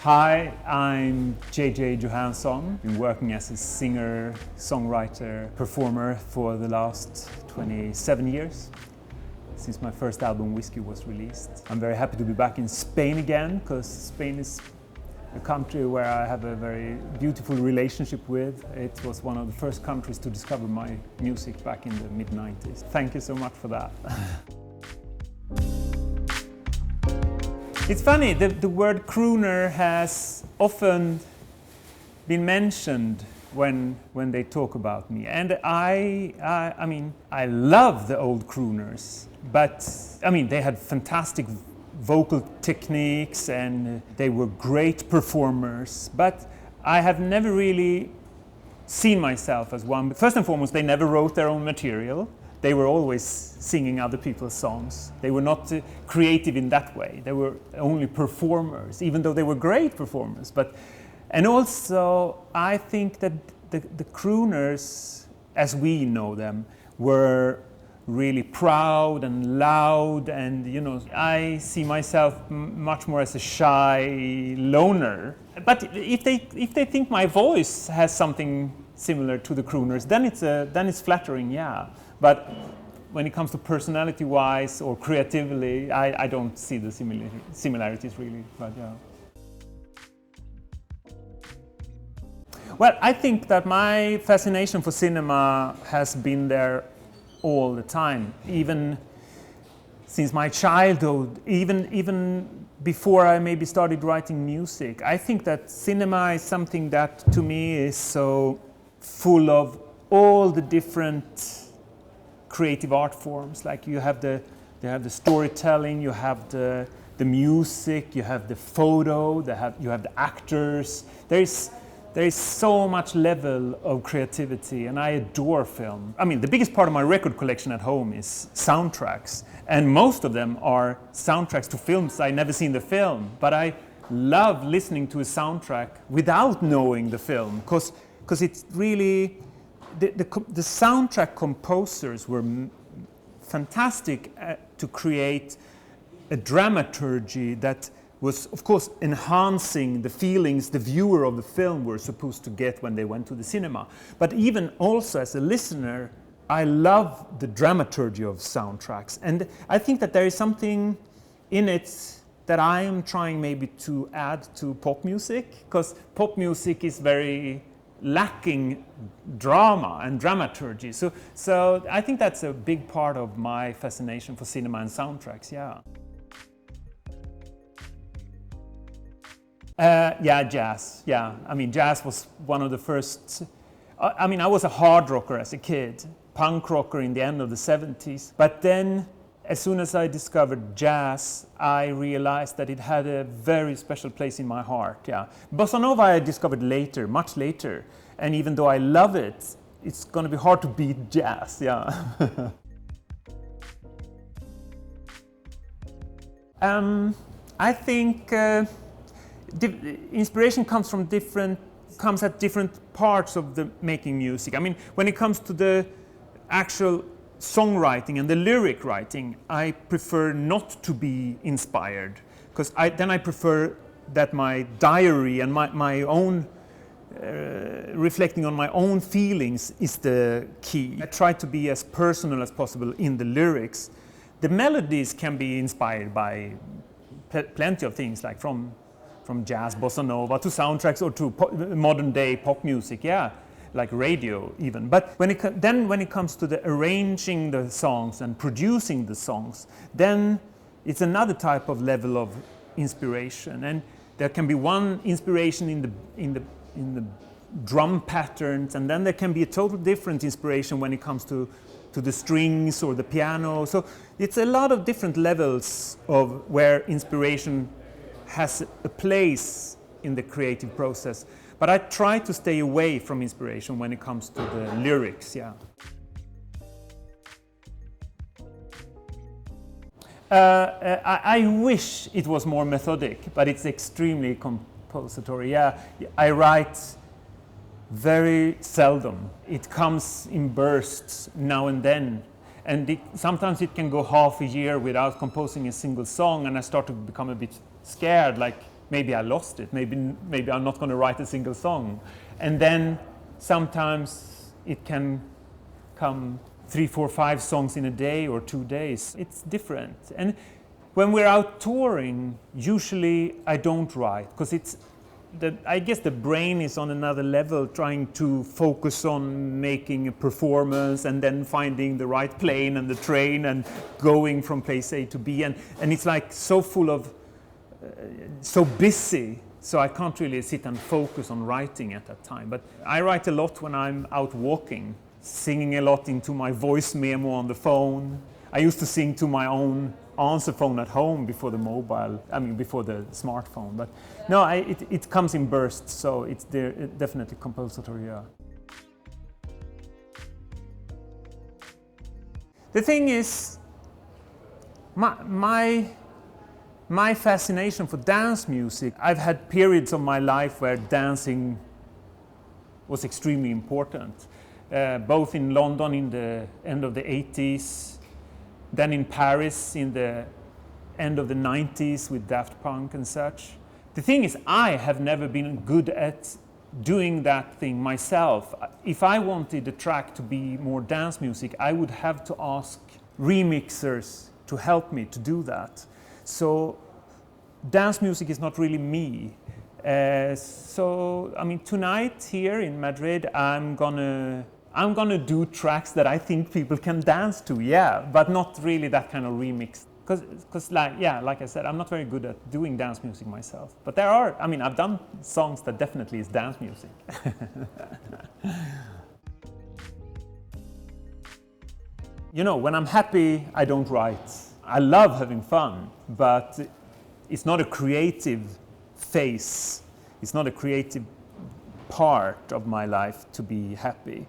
Hi, I'm JJ Johansson. Been working as a singer, songwriter, performer for the last 27 years, since my first album Whiskey was released. I'm very happy to be back in Spain again, because Spain is a country where I have a very beautiful relationship with. It was one of the first countries to discover my music back in the mid-90s. Thank you so much for that. It's funny, the word crooner has often been mentioned when they talk about me. And I mean, I love the old crooners, but I mean, they had fantastic vocal techniques and they were great performers, but I have never really seen myself as one. First and foremost, they never wrote their own material. They were always singing other people's songs. They were not creative in that way. They were only performers, even though they were great performers. And also, I think that the crooners, as we know them, were really proud and loud, and I see myself much more as a shy loner. But if they think my voice has something similar to the crooners, then it's flattering, yeah. But when it comes to personality-wise or creatively, I don't see the similarities really, but yeah. Well, I think that my fascination for cinema has been there all the time, even since my childhood, even before I maybe started writing music. I think that cinema is something that to me is so full of all the different creative art forms. Like you have the storytelling, you have the music, you have the photo, you have the actors. There is so much level of creativity, and I adore film. I mean, the biggest part of my record collection at home is soundtracks, and most of them are soundtracks to films I never seen the film. But I love listening to a soundtrack without knowing the film, because it's really the soundtrack composers were fantastic to create a dramaturgy that was, of course, enhancing the feelings the viewer of the film were supposed to get when they went to the cinema. But even also as a listener, I love the dramaturgy of soundtracks. And I think that there is something in it that I am trying maybe to add to pop music, because pop music is very lacking drama and dramaturgy. So I think that's a big part of my fascination for cinema and soundtracks, yeah. Yeah, jazz, yeah. I mean, jazz was one of the first. I mean, I was a hard rocker as a kid, punk rocker in the end of the 70s. But then, as soon as I discovered jazz, I realized that it had a very special place in my heart, yeah. Bossa Nova I discovered later, much later. And even though I love it, it's going to be hard to beat jazz, yeah. I think inspiration comes at different parts of the making music. I mean, when it comes to the actual songwriting and the lyric writing, I prefer not to be inspired, because then I prefer that my diary and my own reflecting on my own feelings is the key. I try to be as personal as possible in the lyrics. The melodies can be inspired by plenty of things, like from jazz, bossa nova, to soundtracks, or to modern day pop music, yeah, like radio even. But when it comes to the arranging the songs and producing the songs, then it's another type of level of inspiration. And there can be one inspiration in the drum patterns, and then there can be a total different inspiration when it comes to the strings or the piano. So it's a lot of different levels of where inspiration has a place in the creative process. But I try to stay away from inspiration when it comes to the lyrics, yeah. I wish it was more methodic, but it's extremely compository, yeah. I write very seldom. It comes in bursts now and then. And sometimes it can go half a year without composing a single song, and I start to become a bit scared, like maybe I lost it. Maybe I'm not going to write a single song. And then sometimes it can come 3, 4, 5 songs in a day or 2 days. It's different. And when we're out touring, usually I don't write, because I guess the brain is on another level, trying to focus on making a performance and then finding the right plane and the train and going from place A to B. And it's like so full of, so busy, so I can't really sit and focus on writing at that time. But I write a lot when I'm out walking, singing a lot into my voice memo on the phone. I used to sing to my own answer phone at home before the before the smartphone. But no, it comes in bursts, so it's definitely compulsory. Yeah. The thing is, my fascination for dance music, I've had periods of my life where dancing was extremely important, both in London in the end of the 80s, then in Paris in the end of the 90s with Daft Punk and such. The thing is, I have never been good at doing that thing myself. If I wanted a track to be more dance music, I would have to ask remixers to help me to do that. So dance music is not really me. Tonight here in Madrid, I'm gonna do tracks that I think people can dance to, yeah, but not really that kind of remix. Because like I said, I'm not very good at doing dance music myself. But I've done songs that definitely is dance music. When I'm happy, I don't write. I love having fun, but it's not a creative phase. It's not a creative part of my life to be happy.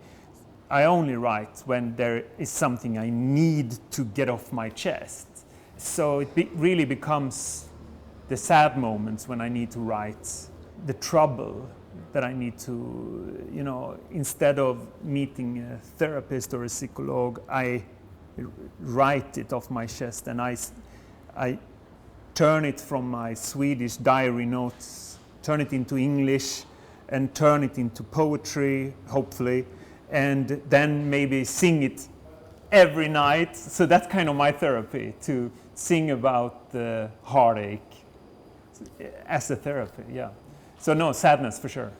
I only write when there is something I need to get off my chest. So it really becomes the sad moments when I need to write, the trouble that I need to, instead of meeting a therapist or a psycholog, I write it off my chest, and I turn it from my Swedish diary notes, turn it into English, and turn it into poetry, hopefully, and then maybe sing it every night. So that's kind of my therapy, to sing about the heartache as a therapy, yeah. So no, sadness for sure.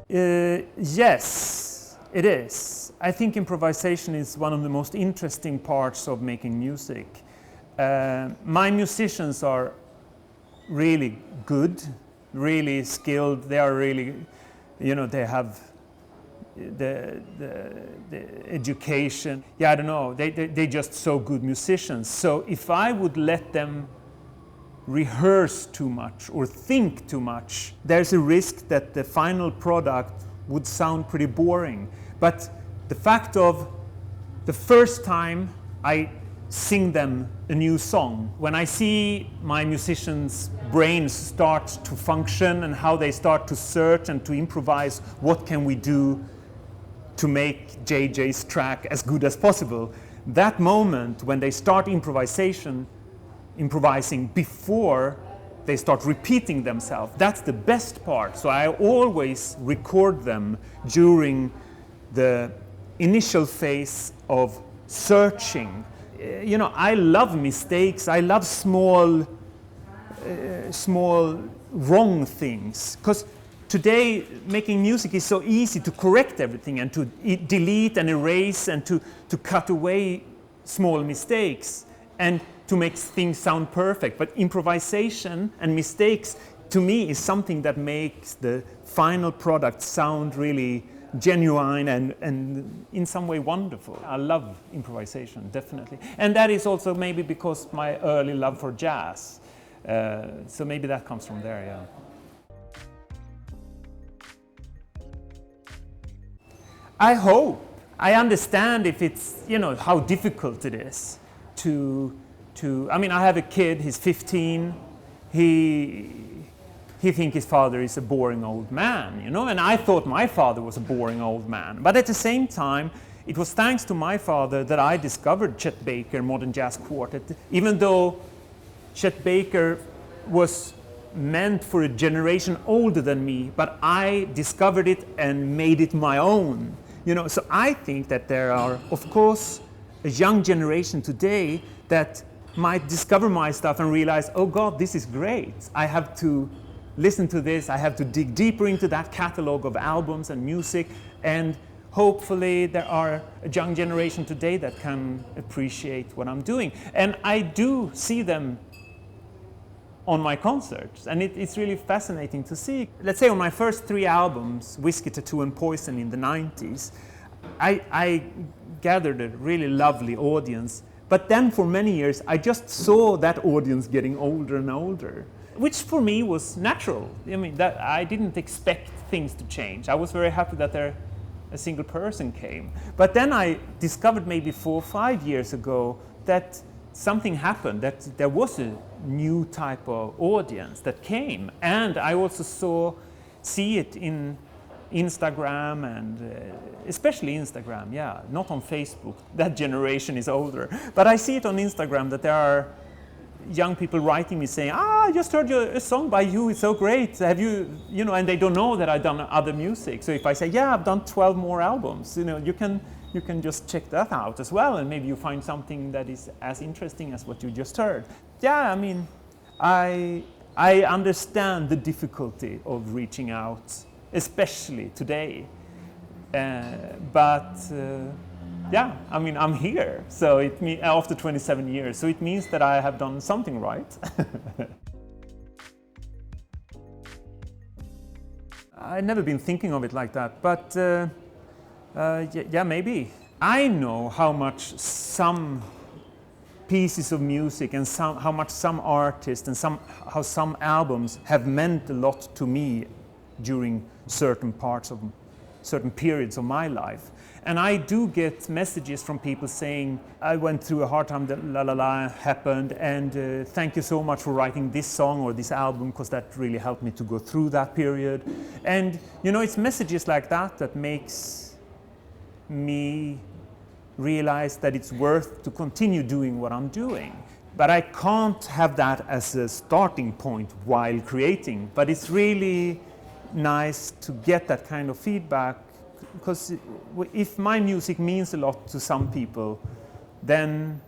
Yes, it is. I think improvisation is one of the most interesting parts of making music. My musicians are really good, really skilled. They are really, they have the education. Yeah, I don't know. They're just so good musicians. So if I would let them rehearse too much or think too much, there's a risk that the final product would sound pretty boring. But the fact of the first time I sing them a new song, when I see my musicians' brains start to function and how they start to search and to improvise, what can we do to make JJ's track as good as possible, that moment when they start improvising before they start repeating themselves, that's the best part. So I always record them during the initial phase of searching. I love mistakes. I love small wrong things, because today making music is so easy to correct everything and to delete and erase and to cut away small mistakes and to make things sound perfect. But improvisation and mistakes, to me, is something that makes the final product sound really genuine and in some way wonderful. I love improvisation, definitely. And that is also maybe because my early love for jazz. So maybe that comes from there, yeah. I hope. I understand if it's, how difficult it is to I have a kid, he's 15, he thinks his father is a boring old man, and I thought my father was a boring old man. But at the same time, it was thanks to my father that I discovered Chet Baker Modern Jazz Quartet, even though Chet Baker was meant for a generation older than me, but I discovered it and made it my own. So I think that there are, of course, a young generation today that might discover my stuff and realize, oh God, this is great. I have to listen to this, I have to dig deeper into that catalog of albums and music, and hopefully there are a young generation today that can appreciate what I'm doing. And I do see them on my concerts, and it's really fascinating to see. Let's say on my first 3 albums, Whiskey, Tattoo and Poison in the 90s, I gathered a really lovely audience, but then for many years I just saw that audience getting older and older, which for me was natural. I mean, that I didn't expect things to change. I was very happy that a single person came. But then I discovered maybe 4 or 5 years ago that something happened, that there was a new type of audience that came. And I also see it in Instagram, and especially Instagram, yeah, not on Facebook. That generation is older. But I see it on Instagram that there are young people writing me saying, I just heard a song by you, it's so great. Have you know, and they don't know that I've done other music. So if I say, yeah, I've done 12 more albums, you can just check that out as well, and maybe you find something that is as interesting as what you just heard. Yeah, I mean, I understand the difficulty of reaching out, especially today. But yeah, I mean, I'm here, so after 27 years, so it means that I have done something right. I've never been thinking of it like that, but yeah, maybe. I know how much some pieces of music and how much some artists and how some albums have meant a lot to me during certain periods of my life. And I do get messages from people saying, I went through a hard time, that la la la happened, and thank you so much for writing this song or this album, because that really helped me to go through that period. And it's messages like that that makes me realize that it's worth to continue doing what I'm doing. But I can't have that as a starting point while creating. But it's really nice to get that kind of feedback, because if my music means a lot to some people, then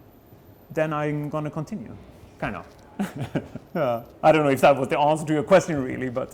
I'm going to continue, kind of. I don't know if that was the answer to your question really, but